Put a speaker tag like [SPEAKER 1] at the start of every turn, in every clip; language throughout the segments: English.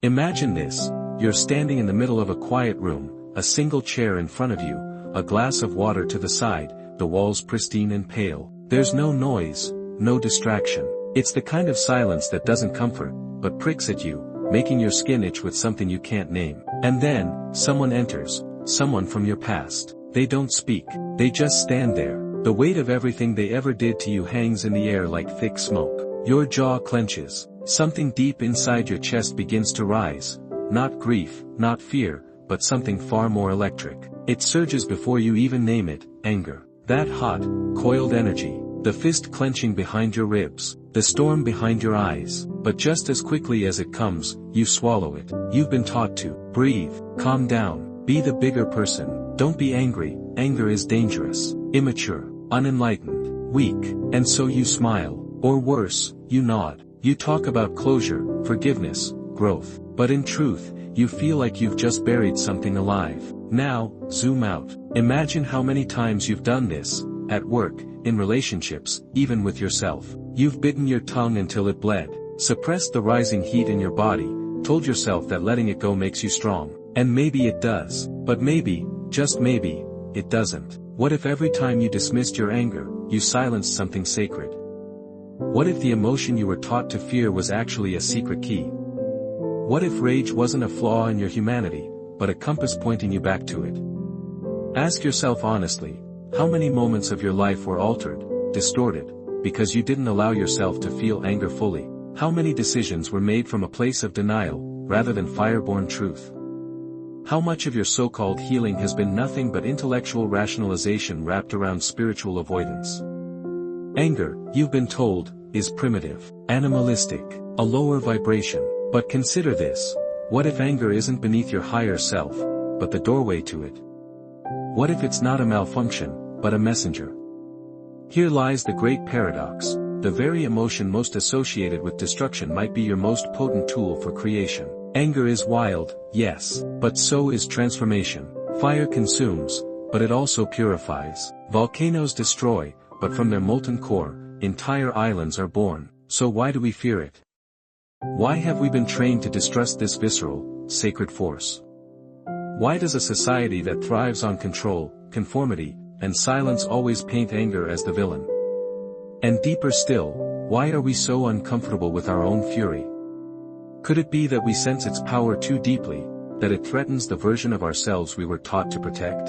[SPEAKER 1] Imagine this. You're standing in the middle of a quiet room, a single chair in front of you, a glass of water to the side, the walls pristine and pale. There's no noise, no distraction. It's the kind of silence that doesn't comfort, but pricks at you, making your skin itch with something you can't name. And then, someone enters, someone from your past. They don't speak, they just stand there. The weight of everything they ever did to you hangs in the air like thick smoke. Your jaw clenches. Something deep inside your chest begins to rise. Not grief, not fear, but something far more electric. It surges before you even name it, anger. That hot, coiled energy. The fist clenching behind your ribs, the storm behind your eyes. But just as quickly as it comes, you swallow it. You've been taught to breathe, calm down, be the bigger person. Don't be angry. Anger is dangerous, immature, unenlightened, weak. And so you smile, or worse, you nod. You talk about closure, forgiveness, growth. But in truth, you feel like you've just buried something alive. Now, zoom out. Imagine how many times you've done this. At work, in relationships, even with yourself. You've bitten your tongue until it bled, suppressed the rising heat in your body, told yourself that letting it go makes you strong. And maybe it does. But maybe, just maybe, it doesn't. What if every time you dismissed your anger, you silenced something sacred? What if the emotion you were taught to fear was actually a secret key? What if rage wasn't a flaw in your humanity, but a compass pointing you back to it? Ask yourself honestly. How many moments of your life were altered, distorted, because you didn't allow yourself to feel anger fully? How many decisions were made from a place of denial, rather than fire-born truth? How much of your so-called healing has been nothing but intellectual rationalization wrapped around spiritual avoidance? Anger, you've been told, is primitive, animalistic, a lower vibration. But consider this. What if anger isn't beneath your higher self, but the doorway to it? What if it's not a malfunction, but a messenger? Here lies the great paradox. The very emotion most associated with destruction might be your most potent tool for creation. Anger is wild, yes, but so is transformation. Fire consumes, but it also purifies. Volcanoes destroy, but from their molten core, entire islands are born. So why do we fear it? Why have we been trained to distrust this visceral, sacred force? Why does a society that thrives on control, conformity, and silence always paint anger as the villain? And deeper still, why are we so uncomfortable with our own fury? Could it be that we sense its power too deeply, that it threatens the version of ourselves we were taught to protect?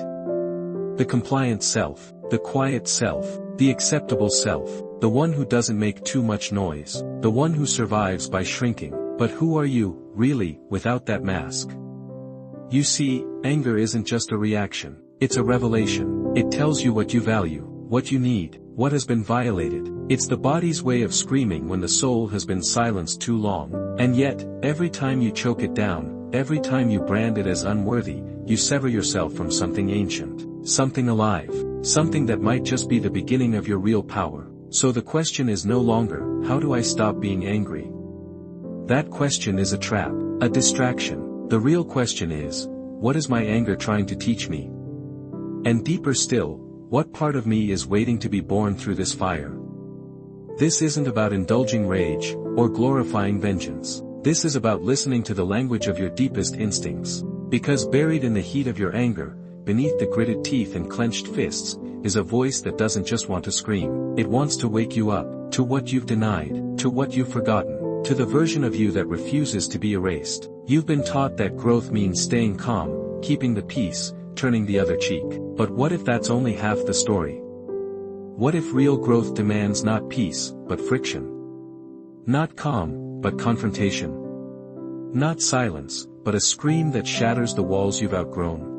[SPEAKER 1] The compliant self, the quiet self, the acceptable self, the one who doesn't make too much noise, the one who survives by shrinking. But who are you, really, without that mask? You see, anger isn't just a reaction, it's a revelation. It tells you what you value, what you need, what has been violated. It's the body's way of screaming when the soul has been silenced too long. And yet, every time you choke it down, every time you brand it as unworthy, you sever yourself from something ancient, something alive, something that might just be the beginning of your real power. So the question is no longer, how do I stop being angry? That question is a trap, a distraction. The real question is, what is my anger trying to teach me? And deeper still, what part of me is waiting to be born through this fire? This isn't about indulging rage, or glorifying vengeance. This is about listening to the language of your deepest instincts. Because buried in the heat of your anger, beneath the gritted teeth and clenched fists, is a voice that doesn't just want to scream. It wants to wake you up, to what you've denied, to what you've forgotten, to the version of you that refuses to be erased. You've been taught that growth means staying calm, keeping the peace, turning the other cheek. But what if that's only half the story? What if real growth demands not peace, but friction? Not calm, but confrontation? Not silence, but a scream that shatters the walls you've outgrown?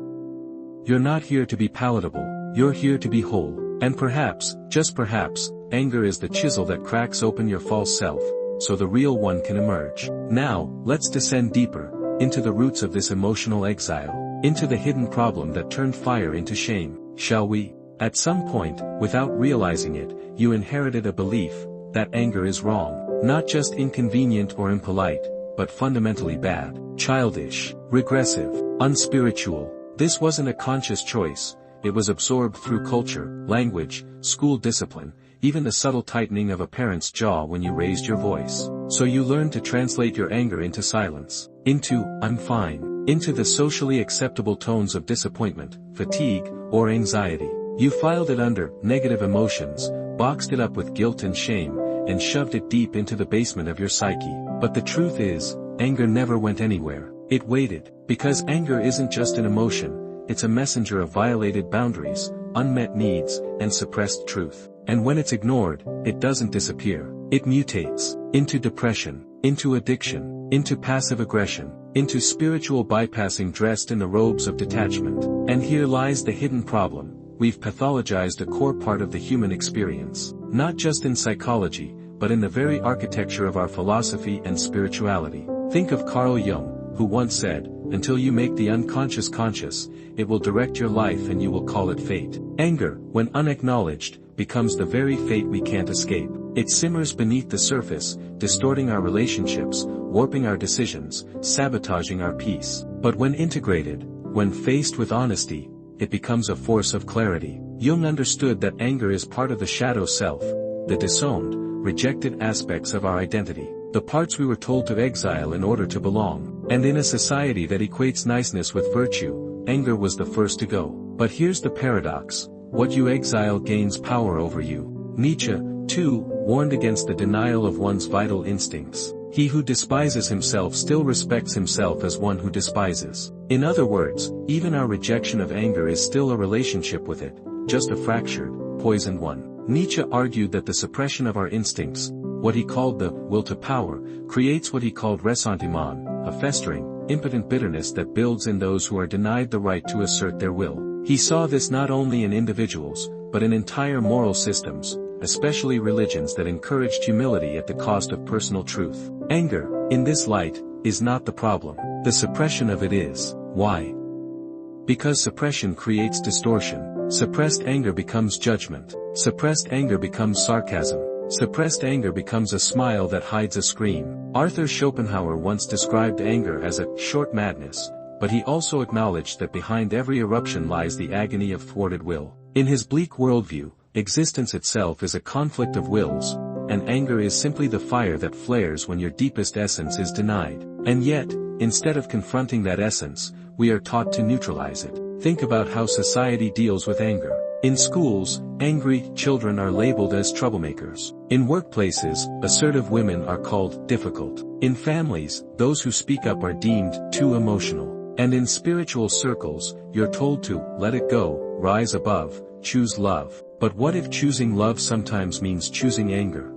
[SPEAKER 1] You're not here to be palatable, you're here to be whole. And perhaps, just perhaps, anger is the chisel that cracks open your false self, so the real one can emerge. Now, let's descend deeper, into the roots of this emotional exile, into the hidden problem that turned fire into shame, shall we? At some point, without realizing it, you inherited a belief that anger is wrong, not just inconvenient or impolite, but fundamentally bad, childish, regressive, unspiritual. This wasn't a conscious choice, it was absorbed through culture, language, school discipline, even the subtle tightening of a parent's jaw when you raised your voice. So you learned to translate your anger into silence, into "I'm fine," into the socially acceptable tones of disappointment, fatigue, or anxiety. You filed it under negative emotions, boxed it up with guilt and shame, and shoved it deep into the basement of your psyche. But the truth is, anger never went anywhere. It waited. Because anger isn't just an emotion, it's a messenger of violated boundaries, unmet needs, and suppressed truth. And when it's ignored, it doesn't disappear. It mutates into depression, into addiction, into passive aggression, into spiritual bypassing dressed in the robes of detachment. And here lies the hidden problem. We've pathologized a core part of the human experience, not just in psychology, but in the very architecture of our philosophy and spirituality. Think of Carl Jung, who once said, "Until you make the unconscious conscious, it will direct your life and you will call it fate." Anger, when unacknowledged, becomes the very fate we can't escape. It simmers beneath the surface, distorting our relationships, warping our decisions, sabotaging our peace. But when integrated, when faced with honesty, it becomes a force of clarity. Jung understood that anger is part of the shadow self, the disowned, rejected aspects of our identity, the parts we were told to exile in order to belong. And in a society that equates niceness with virtue, anger was the first to go. But here's the paradox: what you exile gains power over you. Nietzsche, too, warned against the denial of one's vital instincts. He who despises himself still respects himself as one who despises. In other words, even our rejection of anger is still a relationship with it, just a fractured, poisoned one. Nietzsche argued that the suppression of our instincts, what he called the will to power, creates what he called ressentiment, a festering, impotent bitterness that builds in those who are denied the right to assert their will. He saw this not only in individuals, but in entire moral systems, especially religions that encouraged humility at the cost of personal truth. Anger, in this light, is not the problem. The suppression of it is. Why? Because suppression creates distortion. Suppressed anger becomes judgment. Suppressed anger becomes sarcasm. Suppressed anger becomes a smile that hides a scream. Arthur Schopenhauer once described anger as a short madness, but he also acknowledged that behind every eruption lies the agony of thwarted will. In his bleak worldview, existence itself is a conflict of wills, and anger is simply the fire that flares when your deepest essence is denied. And yet, instead of confronting that essence, we are taught to neutralize it. Think about how society deals with anger. In schools, angry children are labeled as troublemakers. In workplaces, assertive women are called difficult. In families, those who speak up are deemed too emotional. And in spiritual circles, you're told to let it go, rise above, choose love. But what if choosing love sometimes means choosing anger?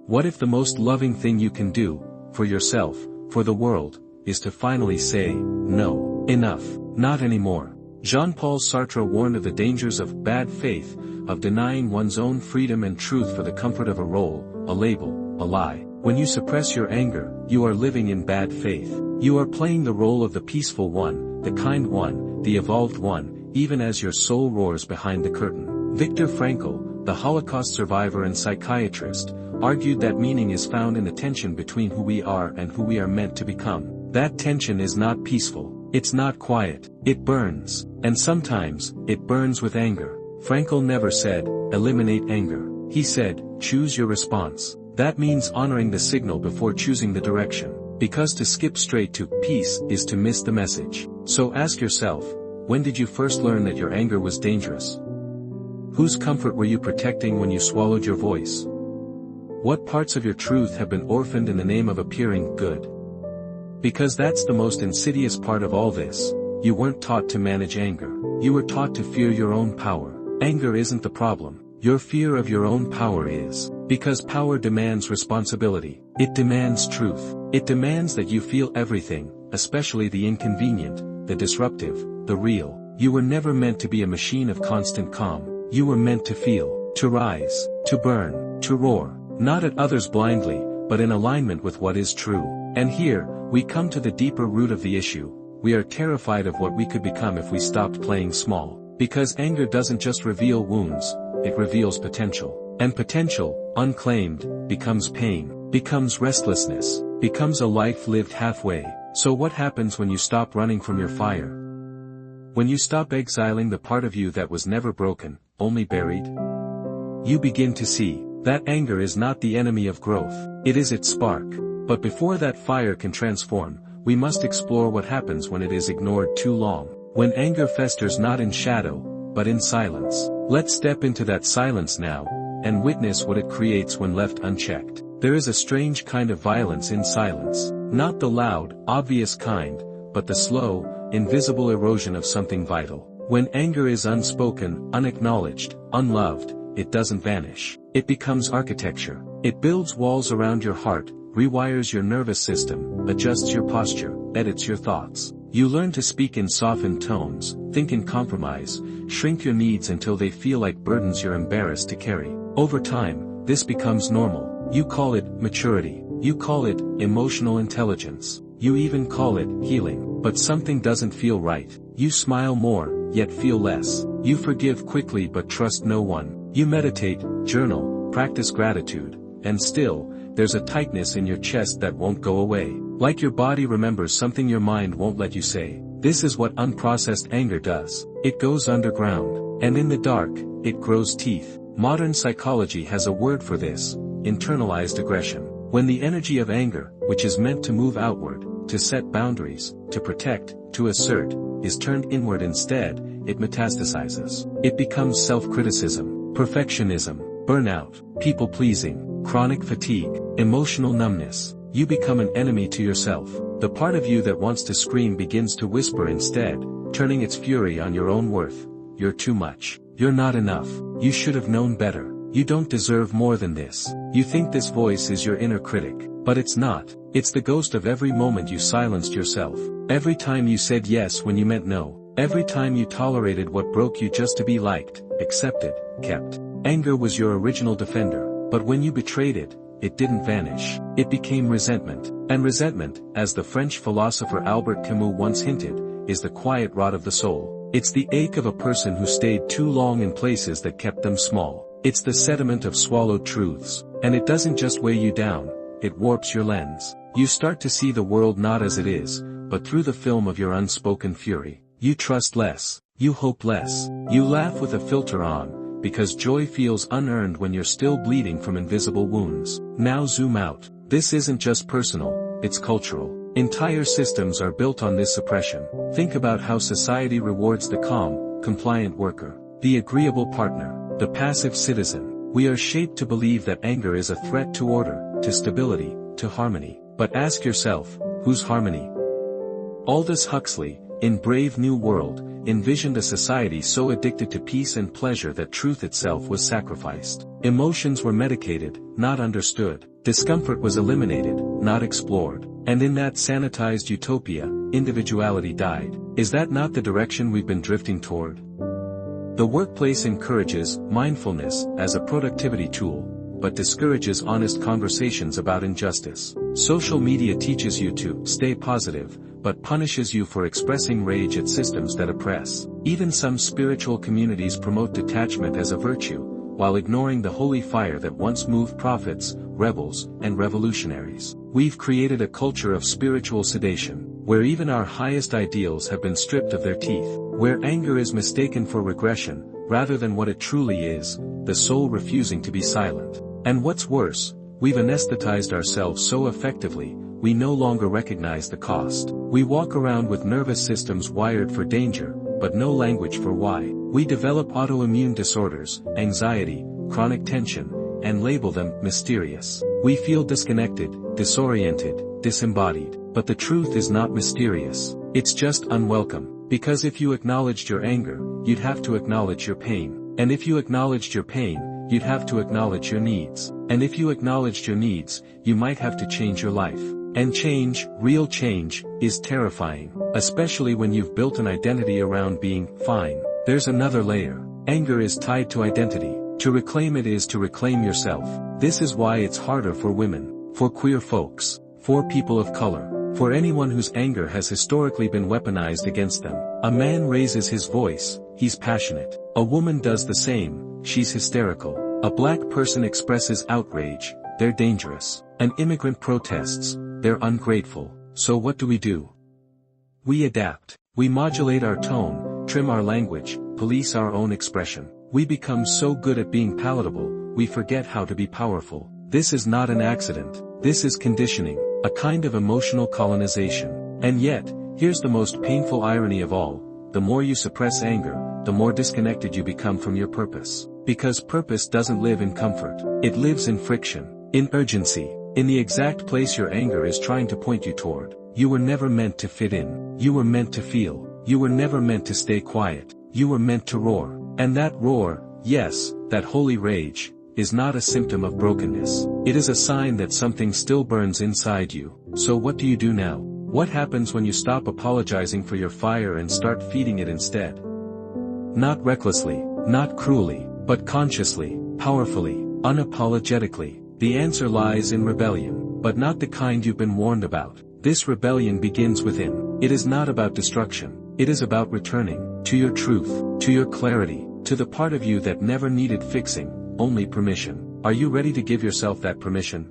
[SPEAKER 1] What if the most loving thing you can do, for yourself, for the world, is to finally say, no, enough, not anymore? Jean-Paul Sartre warned of the dangers of bad faith, of denying one's own freedom and truth for the comfort of a role, a label, a lie. When you suppress your anger, you are living in bad faith. You are playing the role of the peaceful one, the kind one, the evolved one, even as your soul roars behind the curtain. Viktor Frankl, the Holocaust survivor and psychiatrist, argued that meaning is found in the tension between who we are and who we are meant to become. That tension is not peaceful. It's not quiet. It burns. And sometimes, it burns with anger. Frankl never said, eliminate anger. He said, choose your response. That means honoring the signal before choosing the direction. Because to skip straight to peace is to miss the message. So ask yourself, when did you first learn that your anger was dangerous? Whose comfort were you protecting when you swallowed your voice? What parts of your truth have been orphaned in the name of appearing good? Because that's the most insidious part of all this. You weren't taught to manage anger. You were taught to fear your own power. Anger isn't the problem. Your fear of your own power is. Because power demands responsibility. It demands truth. It demands that you feel everything, especially the inconvenient, the disruptive, the real. You were never meant to be a machine of constant calm. You were meant to feel, to rise, to burn, to roar. Not at others blindly, but in alignment with what is true. And here, we come to the deeper root of the issue. We are terrified of what we could become if we stopped playing small. Because anger doesn't just reveal wounds, it reveals potential. And potential, unclaimed, becomes pain, becomes restlessness, becomes a life lived halfway. So what happens when you stop running from your fire? When you stop exiling the part of you that was never broken, only buried? You begin to see that anger is not the enemy of growth. It is its spark. But before that fire can transform, we must explore what happens when it is ignored too long. When anger festers not in shadow, but in silence. Let's step into that silence now, and witness what it creates when left unchecked. There is a strange kind of violence in silence. Not the loud, obvious kind, but the slow, invisible erosion of something vital. When anger is unspoken, unacknowledged, unloved, it doesn't vanish. It becomes architecture. It builds walls around your heart, rewires your nervous system, adjusts your posture, edits your thoughts. You learn to speak in softened tones, think in compromise, shrink your needs until they feel like burdens you're embarrassed to carry. Over time, this becomes normal. You call it maturity. You call it emotional intelligence. You even call it healing. But something doesn't feel right. You smile more, yet feel less. You forgive quickly but trust no one. You meditate, journal, practice gratitude, and still, there's a tightness in your chest that won't go away. Like your body remembers something your mind won't let you say. This is what unprocessed anger does. It goes underground. And in the dark, it grows teeth. Modern psychology has a word for this: internalized aggression. When the energy of anger, which is meant to move outward, to set boundaries, to protect, to assert, is turned inward instead, it metastasizes. It becomes self-criticism, perfectionism, burnout, people-pleasing, chronic fatigue, emotional numbness. You become an enemy to yourself. The part of you that wants to scream begins to whisper instead, turning its fury on your own worth. You're too much. You're not enough. You should have known better. You don't deserve more than this. You think this voice is your inner critic. But it's not. It's the ghost of every moment you silenced yourself. Every time you said yes when you meant no. Every time you tolerated what broke you just to be liked, accepted, kept. Anger was your original defender. But when you betrayed it, it didn't vanish. It became resentment. And resentment, as the French philosopher Albert Camus once hinted, is the quiet rot of the soul. It's the ache of a person who stayed too long in places that kept them small. It's the sediment of swallowed truths. And it doesn't just weigh you down, it warps your lens. You start to see the world not as it is, but through the film of your unspoken fury. You trust less. You hope less. You laugh with a filter on, because joy feels unearned when you're still bleeding from invisible wounds. Now zoom out. This isn't just personal, it's cultural. Entire systems are built on this suppression. Think about how society rewards the calm, compliant worker, the agreeable partner, the passive citizen. We are shaped to believe that anger is a threat to order, to stability, to harmony. But ask yourself, whose harmony? Aldous Huxley, in Brave New World, envisioned a society so addicted to peace and pleasure that truth itself was sacrificed. Emotions were medicated, not understood. Discomfort was eliminated, not explored. And in that sanitized utopia, individuality died. Is that not the direction we've been drifting toward? The workplace encourages mindfulness as a productivity tool, but discourages honest conversations about injustice. Social media teaches you to stay positive, but punishes you for expressing rage at systems that oppress. Even some spiritual communities promote detachment as a virtue, while ignoring the holy fire that once moved prophets, rebels, and revolutionaries. We've created a culture of spiritual sedation, where even our highest ideals have been stripped of their teeth, where anger is mistaken for regression, rather than what it truly is, the soul refusing to be silent. And what's worse, we've anesthetized ourselves so effectively, we no longer recognize the cost. We walk around with nervous systems wired for danger, but no language for why. We develop autoimmune disorders, anxiety, chronic tension, and label them mysterious. We feel disconnected, disoriented, disembodied. But the truth is not mysterious. It's just unwelcome. Because if you acknowledged your anger, you'd have to acknowledge your pain. And if you acknowledged your pain, you'd have to acknowledge your needs. And if you acknowledged your needs, you might have to change your life. And change, real change, is terrifying. Especially when you've built an identity around being fine. There's another layer. Anger is tied to identity. To reclaim it is to reclaim yourself. This is why it's harder for women, for queer folks, for people of color, for anyone whose anger has historically been weaponized against them. A man raises his voice, he's passionate. A woman does the same, she's hysterical. A black person expresses outrage, they're dangerous. An immigrant protests, they're ungrateful. So what do? We adapt. We modulate our tone, trim our language, police our own expression. We become so good at being palatable, we forget how to be powerful. This is not an accident. This is conditioning, a kind of emotional colonization. And yet, here's the most painful irony of all: the more you suppress anger, the more disconnected you become from your purpose. Because purpose doesn't live in comfort. It lives in friction, in urgency, in the exact place your anger is trying to point you toward. You were never meant to fit in. You were meant to feel. You were never meant to stay quiet. You were meant to roar. And that roar, yes, that holy rage, is not a symptom of brokenness. It is a sign that something still burns inside you. So what do you do now? What happens when you stop apologizing for your fire and start feeding it instead? Not recklessly, not cruelly, but consciously, powerfully, unapologetically. The answer lies in rebellion, but not the kind you've been warned about. This rebellion begins within. It is not about destruction. It is about returning to your truth, to your clarity, to the part of you that never needed fixing, only permission. Are you ready to give yourself that permission?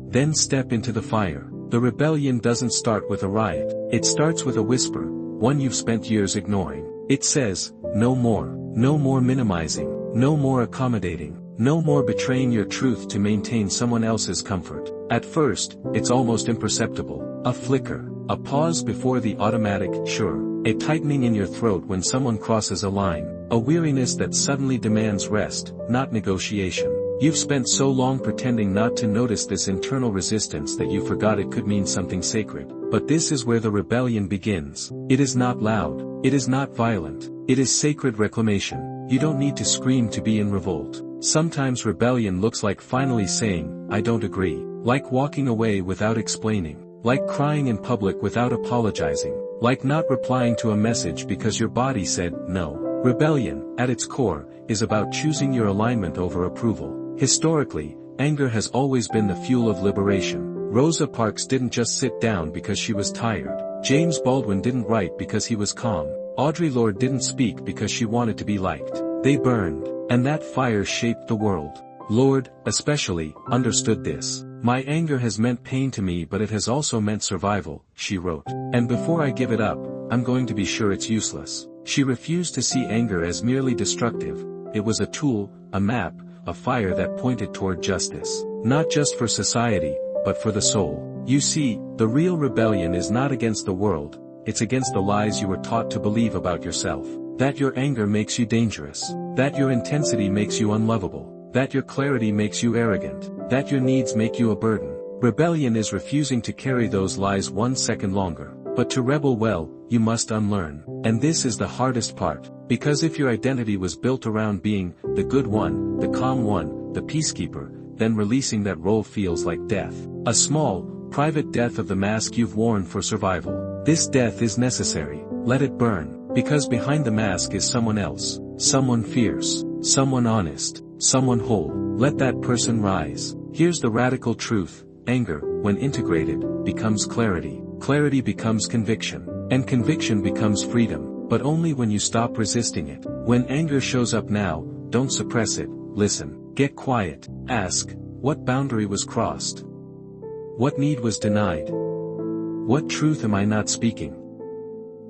[SPEAKER 1] Then step into the fire. The rebellion doesn't start with a riot. It starts with a whisper, one you've spent years ignoring. It says, no more. No more minimizing. No more accommodating. No more betraying your truth to maintain someone else's comfort. At first, it's almost imperceptible. A flicker. A pause before the automatic, sure. A tightening in your throat when someone crosses a line. A weariness that suddenly demands rest, not negotiation. You've spent so long pretending not to notice this internal resistance that you forgot it could mean something sacred. But this is where the rebellion begins. It is not loud. It is not violent. It is sacred reclamation. You don't need to scream to be in revolt. Sometimes rebellion looks like finally saying, I don't agree. Like walking away without explaining. Like crying in public without apologizing. Like not replying to a message because your body said no. Rebellion, at its core, is about choosing your alignment over approval. Historically, anger has always been the fuel of liberation. Rosa Parks didn't just sit down because she was tired. James Baldwin didn't write because he was calm. Audre Lorde didn't speak because she wanted to be liked. They burned, and that fire shaped the world. Lorde, especially, understood this. My anger has meant pain to me, but it has also meant survival, she wrote. And before I give it up, I'm going to be sure it's useless. She refused to see anger as merely destructive. It was a tool, a map, a fire that pointed toward justice. Not just for society, but for the soul. You see, the real rebellion is not against the world, it's against the lies you were taught to believe about yourself. That your anger makes you dangerous. That your intensity makes you unlovable. That your clarity makes you arrogant. That your needs make you a burden. Rebellion is refusing to carry those lies 1 second longer. But to rebel well, you must unlearn. And this is the hardest part. Because if your identity was built around being the good one, the calm one, the peacekeeper, then releasing that role feels like death. A small, private death of the mask you've worn for survival. This death is necessary. Let it burn. Because behind the mask is someone else. Someone fierce. Someone honest. Someone whole. Let that person rise. Here's the radical truth. Anger, when integrated, becomes clarity. Clarity becomes conviction. And conviction becomes freedom. But only when you stop resisting it. When anger shows up now, don't suppress it. Listen. Get quiet. Ask, what boundary was crossed? What need was denied? What truth am I not speaking?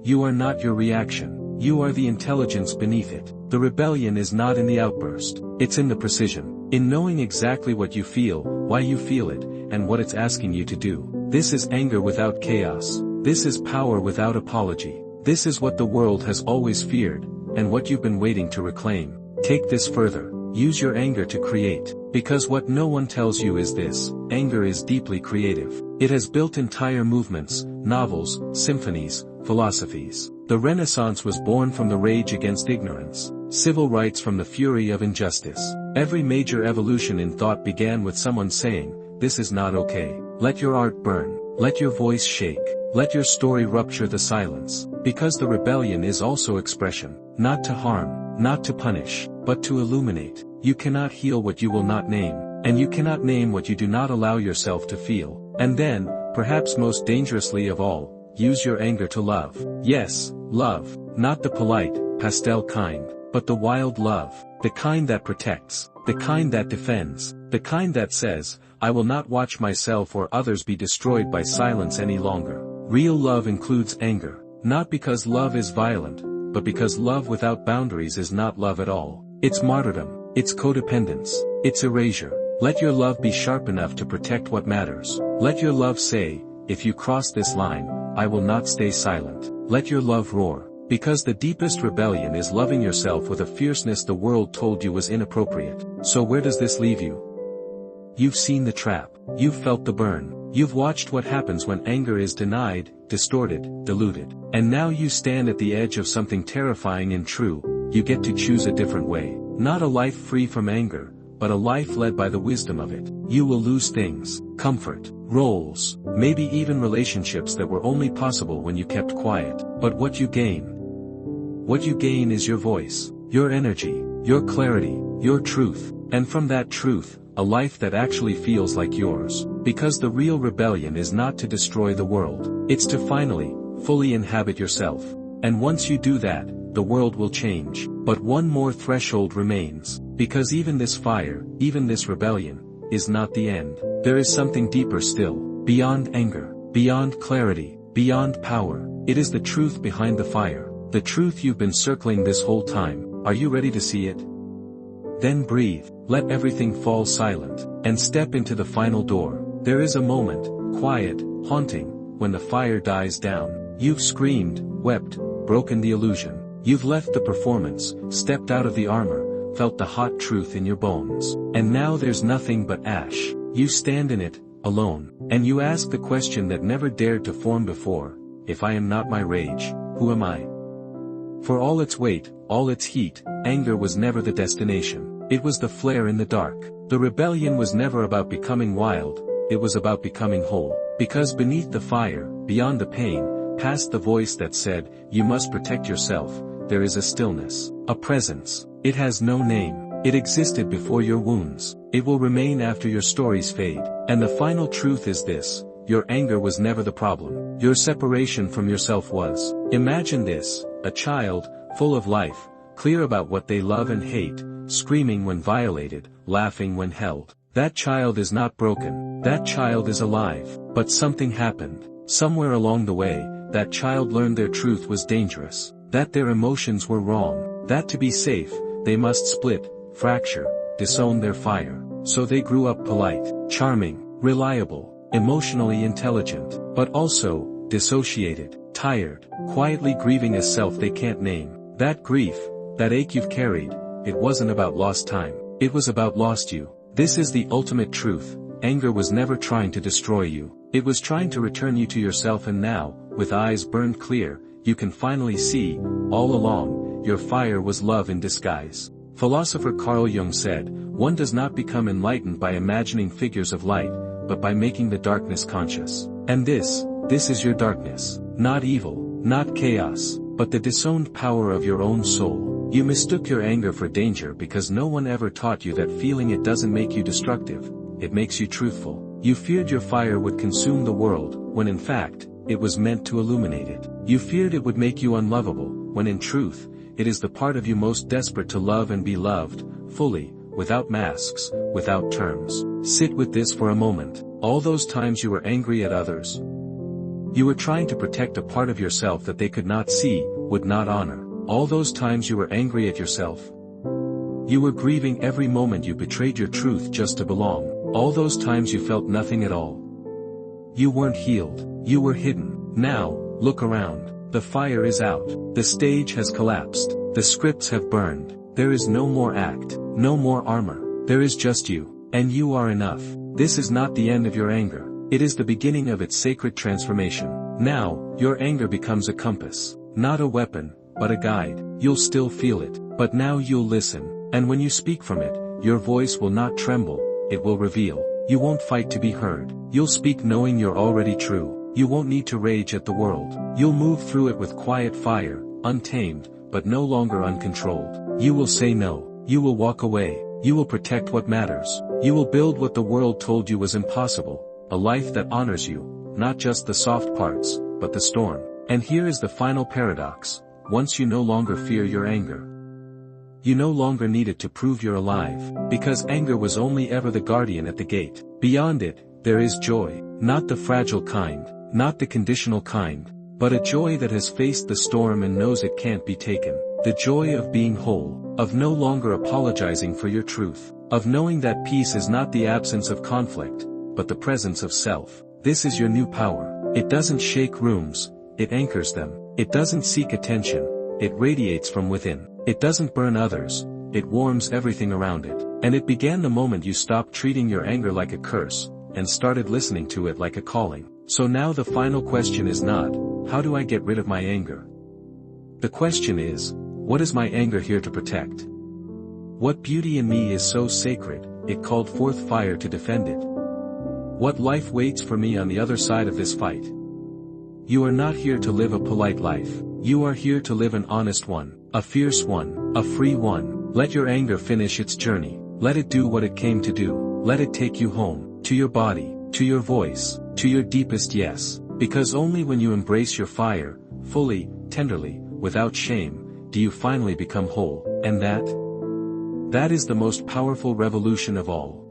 [SPEAKER 1] You are not your reaction. You are the intelligence beneath it. The rebellion is not in the outburst. It's in the precision. In knowing exactly what you feel, why you feel it, and what it's asking you to do. This is anger without chaos. This is power without apology. This is what the world has always feared, and what you've been waiting to reclaim. Take this further. Use your anger to create. Because what no one tells you is this: anger is deeply creative. It has built entire movements, novels, symphonies, philosophies. The Renaissance was born from the rage against ignorance. Civil rights from the fury of injustice. Every major evolution in thought began with someone saying, this is not okay. Let your art burn. Let your voice shake. Let your story rupture the silence. Because the rebellion is also expression. Not to harm, not to punish, but to illuminate. You cannot heal what you will not name. And you cannot name what you do not allow yourself to feel. And then, perhaps most dangerously of all, use your anger to love. Yes, love. Not the polite, pastel kind, but the wild love. The kind that protects. The kind that defends. The kind that says, I will not watch myself or others be destroyed by silence any longer. Real love includes anger. Not because love is violent, but because love without boundaries is not love at all. It's martyrdom. It's codependence. It's erasure. Let your love be sharp enough to protect what matters. Let your love say, if you cross this line, I will not stay silent. Let your love roar. Because the deepest rebellion is loving yourself with a fierceness the world told you was inappropriate. So where does this leave you? You've seen the trap. You've felt the burn. You've watched what happens when anger is denied, distorted, diluted. And now you stand at the edge of something terrifying and true. You get to choose a different way. Not a life free from anger, but a life led by the wisdom of it. You will lose things, comfort, roles, maybe even relationships that were only possible when you kept quiet. But what you gain? What you gain is your voice, your energy, your clarity, your truth, and from that truth, a life that actually feels like yours. Because the real rebellion is not to destroy the world, it's to finally, fully inhabit yourself. And once you do that, the world will change. But one more threshold remains, because even this fire, even this rebellion, is not the end. There is something deeper still, beyond anger, beyond clarity, beyond power. It is the truth behind the fire, the truth you've been circling this whole time. Are you ready to see it? Then breathe, let everything fall silent, and step into the final door. There is a moment, quiet, haunting, when the fire dies down. You've screamed, wept, broken the illusion. You've left the performance, stepped out of the armor, felt the hot truth in your bones. And now there's nothing but ash. You stand in it, alone, and you ask the question that never dared to form before. If I am not my rage, who am I? For all its weight, all its heat, anger was never the destination. It was the flare in the dark. The rebellion was never about becoming wild, it was about becoming whole. Because beneath the fire, beyond the pain, past the voice that said, you must protect yourself, there is a stillness, a presence. It has no name. It existed before your wounds. It will remain after your stories fade. And the final truth is this: your anger was never the problem. Your separation from yourself was. Imagine this: a child, full of life, clear about what they love and hate, screaming when violated, laughing when held. That child is not broken. That child is alive. But something happened. Somewhere along the way, that child learned their truth was dangerous. That their emotions were wrong. That to be safe, they must split, fracture, disown their fire. So they grew up polite, charming, reliable, emotionally intelligent, but also, dissociated, tired, quietly grieving a self they can't name. That grief, that ache you've carried, it wasn't about lost time. It was about lost you. This is the ultimate truth. Anger was never trying to destroy you. It was trying to return you to yourself, and now, with eyes burned clear, you can finally see, all along, your fire was love in disguise. Philosopher Carl Jung said, one does not become enlightened by imagining figures of light, but by making the darkness conscious. And this is your darkness. Not evil, not chaos, but the disowned power of your own soul. You mistook your anger for danger because no one ever taught you that feeling it doesn't make you destructive, it makes you truthful. You feared your fire would consume the world, when in fact, it was meant to illuminate it. You feared it would make you unlovable, when in truth, it is the part of you most desperate to love and be loved, fully, without masks, without terms. Sit with this for a moment. All those times you were angry at others. You were trying to protect a part of yourself that they could not see, would not honor. All those times you were angry at yourself. You were grieving every moment you betrayed your truth just to belong. All those times you felt nothing at all. You weren't healed. You were hidden. Now, look around. The fire is out. The stage has collapsed. The scripts have burned. There is no more act, no more armor. There is just you. And you are enough. This is not the end of your anger. It is the beginning of its sacred transformation. Now, your anger becomes a compass. Not a weapon, but a guide. You'll still feel it, but now you'll listen. And when you speak from it, your voice will not tremble, it will reveal. You won't fight to be heard. You'll speak knowing you're already true. You won't need to rage at the world. You'll move through it with quiet fire, untamed, but no longer uncontrolled. You will say no. You will walk away. You will protect what matters. You will build what the world told you was impossible. A life that honors you, not just the soft parts, but the storm. And here is the final paradox. Once you no longer fear your anger, you no longer need it to prove you're alive, because anger was only ever the guardian at the gate. Beyond it, there is joy, not the fragile kind, not the conditional kind, but a joy that has faced the storm and knows it can't be taken. The joy of being whole, of no longer apologizing for your truth, of knowing that peace is not the absence of conflict, but the presence of self. This is your new power. It doesn't shake rooms, it anchors them. It doesn't seek attention, it radiates from within. It doesn't burn others, it warms everything around it. And it began the moment you stopped treating your anger like a curse, and started listening to it like a calling. So now the final question is not, how do I get rid of my anger? The question is, what is my anger here to protect? What beauty in me is so sacred, it called forth fire to defend it? What life waits for me on the other side of this fight? You are not here to live a polite life, you are here to live an honest one, a fierce one, a free one. Let your anger finish its journey, let it do what it came to do, let it take you home, to your body, to your voice, to your deepest yes. Because only when you embrace your fire, fully, tenderly, without shame, do you finally become whole, and that is the most powerful revolution of all.